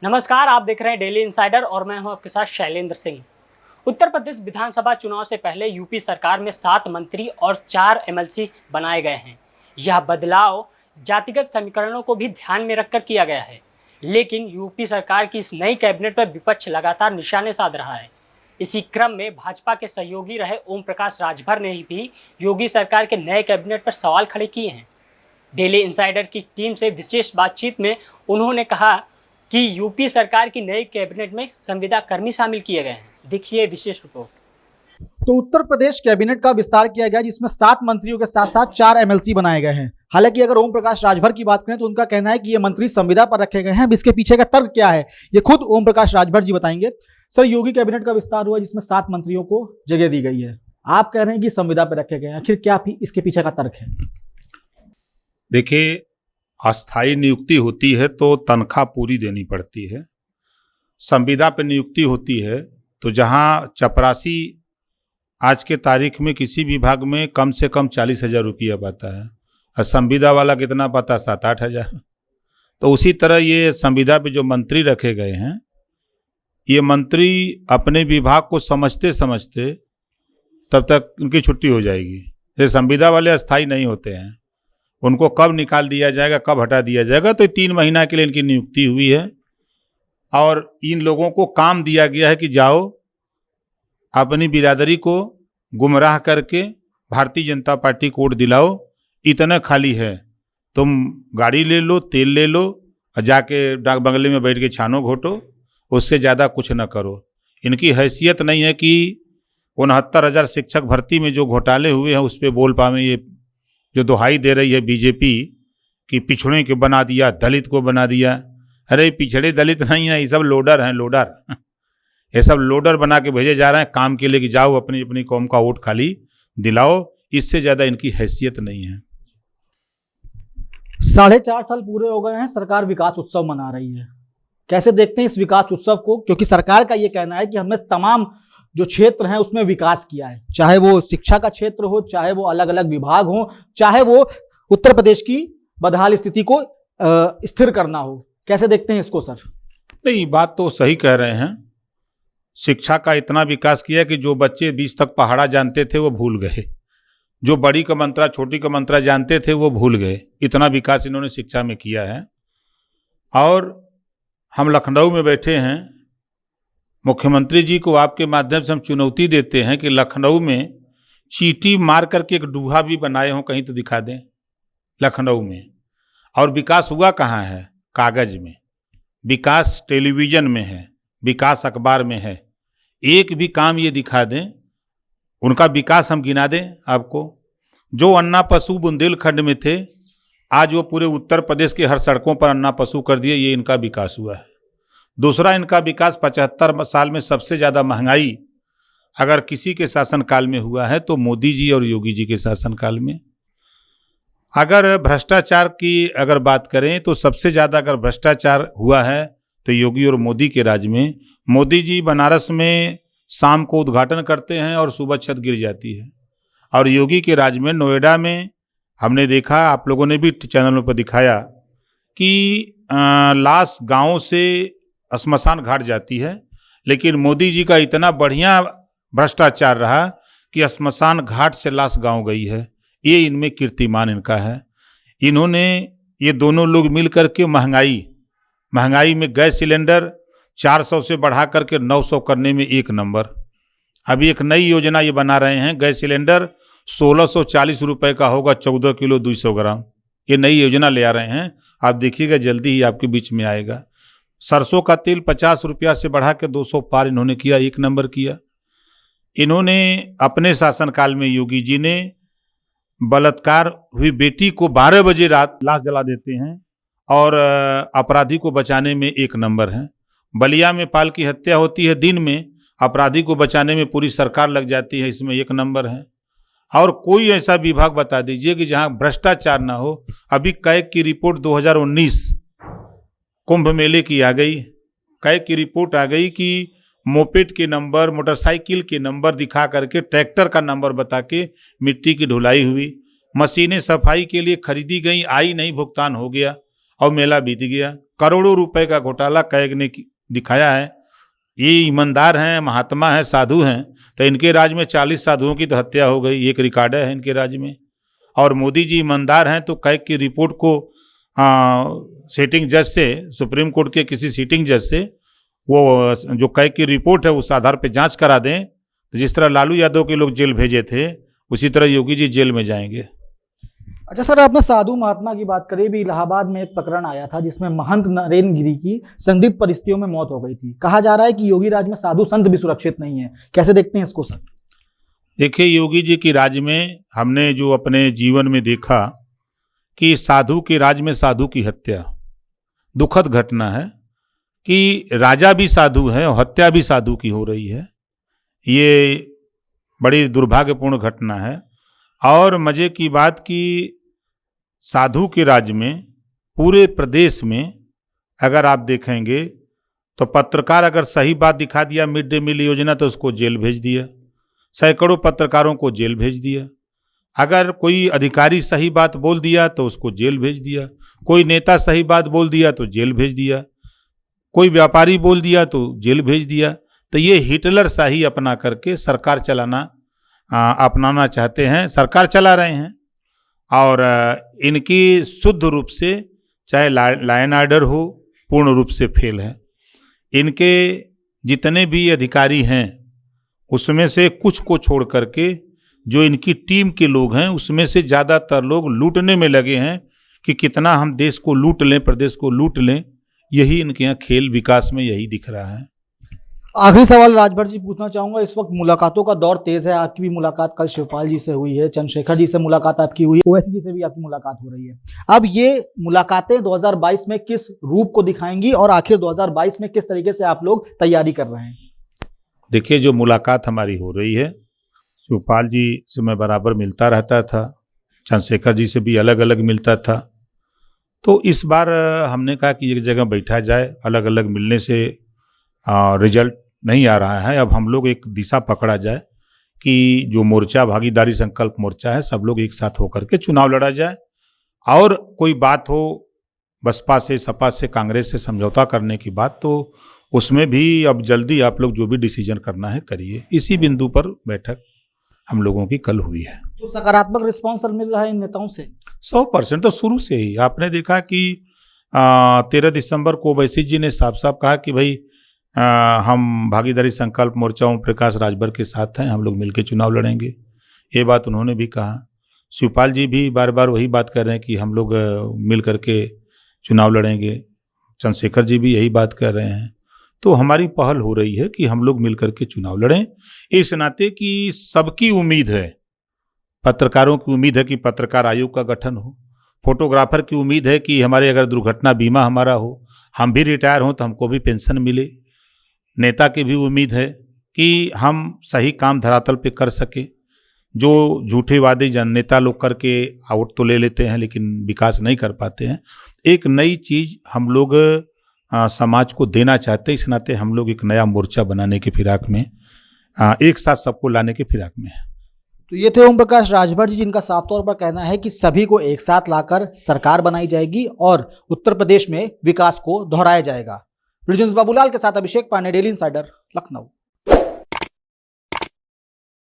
नमस्कार, आप देख रहे हैं डेली इंसाइडर और मैं हूं आपके साथ शैलेंद्र सिंह। उत्तर प्रदेश विधानसभा चुनाव से पहले यूपी सरकार में 7 मंत्री और 4 एमएलसी बनाए गए हैं। यह बदलाव जातिगत समीकरणों को भी ध्यान में रखकर किया गया है, लेकिन यूपी सरकार की इस नई कैबिनेट पर विपक्ष लगातार निशाने साध रहा है। इसी क्रम में भाजपा के सहयोगी रहे ओम प्रकाश राजभर ने भी योगी सरकार के नए कैबिनेट पर सवाल खड़े किए हैं। डेली इंसाइडर की टीम से विशेष बातचीत में उन्होंने कहा कि यूपी सरकार की नई कैबिनेट में संविदा कर्मी शामिल किए गए हैं। देखिए विशेष रिपोर्ट। तो उत्तर प्रदेश कैबिनेट का विस्तार किया गया, जिसमें 7 मंत्रियों के साथ साथ 4 एमएलसी बनाए गए हैं। हालांकि अगर ओम प्रकाश राजभर की बात करें तो उनका कहना है कि ये मंत्री संविदा पर रखे गए हैं। अब इसके पीछे का तर्क क्या है, ये खुद ओम प्रकाश राजभर जी बताएंगे। सर, योगी कैबिनेट का विस्तार हुआ जिसमें 7 मंत्रियों को जगह दी गई है, आप कह रहे हैं कि संविदा पर रखे गए हैं, आखिर क्या इसके पीछे का तर्क है? देखिए, अस्थायी नियुक्ति होती है तो तनख्वाह पूरी देनी पड़ती है। संविदा पर नियुक्ति होती है तो जहां चपरासी आज के तारीख में किसी विभाग में कम से कम 40,000 रुपया पाता है और संविदा वाला कितना पाता, 7-8 हज़ार। तो उसी तरह ये संविदा पे जो मंत्री रखे गए हैं, ये मंत्री अपने विभाग को समझते समझते तब तक उनकी छुट्टी हो जाएगी। ये संविदा वाले अस्थायी नहीं होते हैं, उनको कब निकाल दिया जाएगा, कब हटा दिया जाएगा। तो 3 महीना के लिए इनकी नियुक्ति हुई है और इन लोगों को काम दिया गया है कि जाओ अपनी बिरादरी को गुमराह करके भारतीय जनता पार्टी को वोट दिलाओ। इतना खाली है, तुम गाड़ी ले लो, तेल ले लो और जाके डाक बंगले में बैठ के छानो घोटो, उससे ज़्यादा कुछ न करो। इनकी हैसियत नहीं है कि 69,000 शिक्षक भर्ती में जो घोटाले हुए हैं उस पर बोल पावे। ये जो दुहाई दे रही है बीजेपी कि पिछड़े को बना दिया, दलित को बना दिया, अरे पिछड़े दलित नहीं है, ये सब लोडर हैं, लोडर। ये सब लोडर बना के भेजे जा रहे हैं काम के लिए कि जाओ अपनी अपनी कौम का वोट खाली दिलाओ। इससे ज़्यादा इनकी हैसियत नहीं है। 4.5 साल पूरे हो गए हैं, सरकार विकास उत्सव मना रही है। कैसे देखते हैं इस विकास उत्सव को? क्योंकि सरकार का ये कहना है कि हमने तमाम जो क्षेत्र हैं उसमें विकास किया है, चाहे वो शिक्षा का क्षेत्र हो, चाहे वो अलग अलग विभाग हो, चाहे वो उत्तर प्रदेश की बदहाल स्थिति को स्थिर करना हो। कैसे देखते हैं इसको सर? नहीं, बात तो सही कह रहे हैं। शिक्षा का इतना विकास किया कि जो बच्चे 20 तक पहाड़ा जानते थे वो भूल गए, जो बड़ी का मंत्रा छोटी का मंत्रा जानते थे वो भूल गए। इतना विकास इन्होंने शिक्षा में किया है। और हम लखनऊ में बैठे हैं, मुख्यमंत्री जी को आपके माध्यम से हम चुनौती देते हैं कि लखनऊ में चींटी मार करके एक डूहा भी बनाए हों, कहीं तो दिखा दें लखनऊ में। और विकास हुआ कहाँ है? कागज में। विकास टेलीविज़न में है, विकास अखबार में है। एक भी काम ये दिखा दें, उनका विकास हम गिना दें आपको। जो अन्ना पशु बुंदेलखंड में थे, आज वो पूरे उत्तर प्रदेश के हर सड़कों पर अन्ना पशु कर दिए, ये इनका विकास हुआ है। दूसरा, इनका विकास 75 साल में सबसे ज़्यादा महंगाई अगर किसी के शासनकाल में हुआ है तो मोदी जी और योगी जी के शासनकाल में। अगर भ्रष्टाचार की अगर बात करें तो सबसे ज़्यादा अगर भ्रष्टाचार हुआ है तो योगी और मोदी के राज में। मोदी जी बनारस में शाम को उद्घाटन करते हैं और सुबह छत गिर जाती है, और योगी के राज में नोएडा में हमने देखा, आप लोगों ने भी चैनलों पर दिखाया कि लाश गाँव से श्मशान घाट जाती है। लेकिन मोदी जी का इतना बढ़िया भ्रष्टाचार रहा कि श्मशान घाट से लाश गांव गई है। ये इनमें कीर्तिमान इनका है। इन्होंने, ये दोनों लोग मिल करके महंगाई में गैस सिलेंडर 400 से बढ़ा करके 900 करने में एक नंबर। अभी एक नई योजना ये बना रहे हैं, गैस सिलेंडर 1640 रुपये का होगा, 14 किलो 200 ग्राम। ये नई योजना ले आ रहे हैं, आप देखिएगा जल्दी ही आपके बीच में आएगा। सरसों का तेल 50 रुपया से बढ़ा के 200 पार इन्होंने किया, एक नंबर किया। इन्होंने अपने शासनकाल में, योगी जी ने बलात्कार हुई बेटी को 12 बजे रात लाश जला देते हैं और अपराधी को बचाने में एक नंबर है। बलिया में पाल की हत्या होती है दिन में, अपराधी को बचाने में पूरी सरकार लग जाती है, इसमें एक नंबर है। और कोई ऐसा विभाग बता दीजिए कि जहां भ्रष्टाचार ना हो। अभी कैग की रिपोर्ट 2019 कुंभ मेले की आ गई। कैग की रिपोर्ट आ गई कि मोपेड के नंबर, मोटरसाइकिल के नंबर दिखा करके, ट्रैक्टर का नंबर बता के मिट्टी की ढुलाई हुई। मशीनें सफाई के लिए खरीदी गई, आई नहीं, भुगतान हो गया और मेला बीत गया। करोड़ों रुपए का घोटाला कैग ने दिखाया है। ये ईमानदार हैं, महात्मा हैं, साधु हैं, तो इनके राज में 40 साधुओं की तो हत्या हो गई, एक रिकॉर्ड है इनके राज में। और मोदी जी ईमानदार हैं तो कैग की रिपोर्ट को सिटिंग जज से, सुप्रीम कोर्ट के किसी सिटिंग जज से वो जो कैग की रिपोर्ट है उस आधार पर जांच करा दें, तो जिस तरह लालू यादव के लोग जेल भेजे थे उसी तरह योगी जी जेल में जाएंगे। अच्छा सर, आपने साधु महात्मा की बात करी। भी इलाहाबाद में एक प्रकरण आया था जिसमें महंत नरेंद्र गिरी की संदिग्ध परिस्थितियों में मौत हो गई थी। कहा जा रहा है कि योगी राज में साधु संत भी सुरक्षित नहीं है, कैसे देखते हैं इसको सर? देखिए, योगी जी की राज में हमने जो अपने जीवन में देखा कि साधु के राज में साधु की हत्या, दुखद घटना है कि राजा भी साधु है और हत्या भी साधु की हो रही है। ये बड़ी दुर्भाग्यपूर्ण घटना है। और मजे की बात कि साधु के राज में पूरे प्रदेश में अगर आप देखेंगे तो पत्रकार अगर सही बात दिखा दिया मिड डे मील योजना तो उसको जेल भेज दिया, सैकड़ों पत्रकारों को जेल भेज दिया। अगर कोई अधिकारी सही बात बोल दिया तो उसको जेल भेज दिया, कोई नेता सही बात बोल दिया तो जेल भेज दिया, कोई व्यापारी बोल दिया तो जेल भेज दिया। तो ये हिटलर शाही अपना करके सरकार चलाना अपनाना चाहते हैं, सरकार चला रहे हैं। और इनकी शुद्ध रूप से चाहे लॉ एंड ऑर्डर हो पूर्ण रूप से फेल है। इनके जितने भी अधिकारी हैं उसमें से कुछ को छोड़ करके जो इनकी टीम के लोग हैं उसमें से ज़्यादातर लोग लूटने में लगे हैं कि कितना हम देश को लूट लें, प्रदेश को लूट लें। यही इनके यहाँ खेल विकास में यही दिख रहा है। आखिरी सवाल राजभर जी पूछना चाहूंगा। इस वक्त मुलाकातों का दौर तेज है। आपकी भी मुलाकात कल शिवपाल जी से हुई है, चंद्रशेखर जी से मुलाकात आपकी हुई है, ओवैसी जी से भी आपकी मुलाकात हो रही है। अब ये मुलाकातें 2022 में किस रूप को दिखाएंगी और आखिर 2022 में किस तरीके से आप लोग तैयारी कर रहे हैं? देखिए, जो मुलाकात हमारी हो रही है, शिवपाल जी से मैं बराबर मिलता रहता था, चंद्रशेखर जी से भी अलग अलग मिलता था। तो इस बार हमने कहा कि एक जगह बैठा जाए, अलग अलग मिलने से रिजल्ट नहीं आ रहा है। अब हम लोग एक दिशा पकड़ा जाए कि जो मोर्चा भागीदारी संकल्प मोर्चा है, सब लोग एक साथ होकर के चुनाव लड़ा जाए। और कोई बात हो बसपा से, सपा से, कांग्रेस से समझौता करने की बात, तो उसमें भी अब जल्दी आप लोग जो भी डिसीजन करना है करिए। इसी बिंदु पर बैठक हम लोगों की कल हुई है। तो सकारात्मक रिस्पॉन्स मिल रहा है इन नेताओं से? 100% तो शुरू से ही आपने देखा कि 13 दिसंबर को ओवैसी जी ने साफ साफ कहा कि भाई हम भागीदारी संकल्प मोर्चा ओम प्रकाश राजभर के साथ हैं, हम लोग मिलकर चुनाव लड़ेंगे। ये बात उन्होंने भी कहा। शिवपाल जी भी बार बार वही बात कर रहे हैं कि हम लोग मिल करके चुनाव लड़ेंगे। चंद्रशेखर जी भी यही बात कर रहे हैं। तो हमारी पहल हो रही है कि हम लोग मिल करके चुनाव लड़ें, इस नाते कि सबकी उम्मीद है, पत्रकारों की उम्मीद है कि पत्रकार आयोग का गठन हो, फोटोग्राफर की उम्मीद है कि हमारे अगर दुर्घटना बीमा हमारा हो, हम भी रिटायर हों तो हमको भी पेंशन मिले, नेता की भी उम्मीद है कि हम सही काम धरातल पे कर सके। जो झूठे वादे जन नेता लोग करके वोट तो ले लेते हैं लेकिन विकास नहीं कर पाते हैं, एक नई चीज़ हम लोग समाज को देना चाहते हैं। इस नाते हम लोग एक नया मोर्चा बनाने की फिराक में, एक साथ सबको लाने की फिराक में है। तो ये थे ओम प्रकाश राजभर जी, जिनका साफ तौर पर कहना है कि सभी को एक साथ लाकर सरकार बनाई जाएगी और उत्तर प्रदेश में विकास को दोहराया जाएगा। बाबूलाल के साथ अभिषेक पांडे, डेली इंसाइडर, लखनऊ।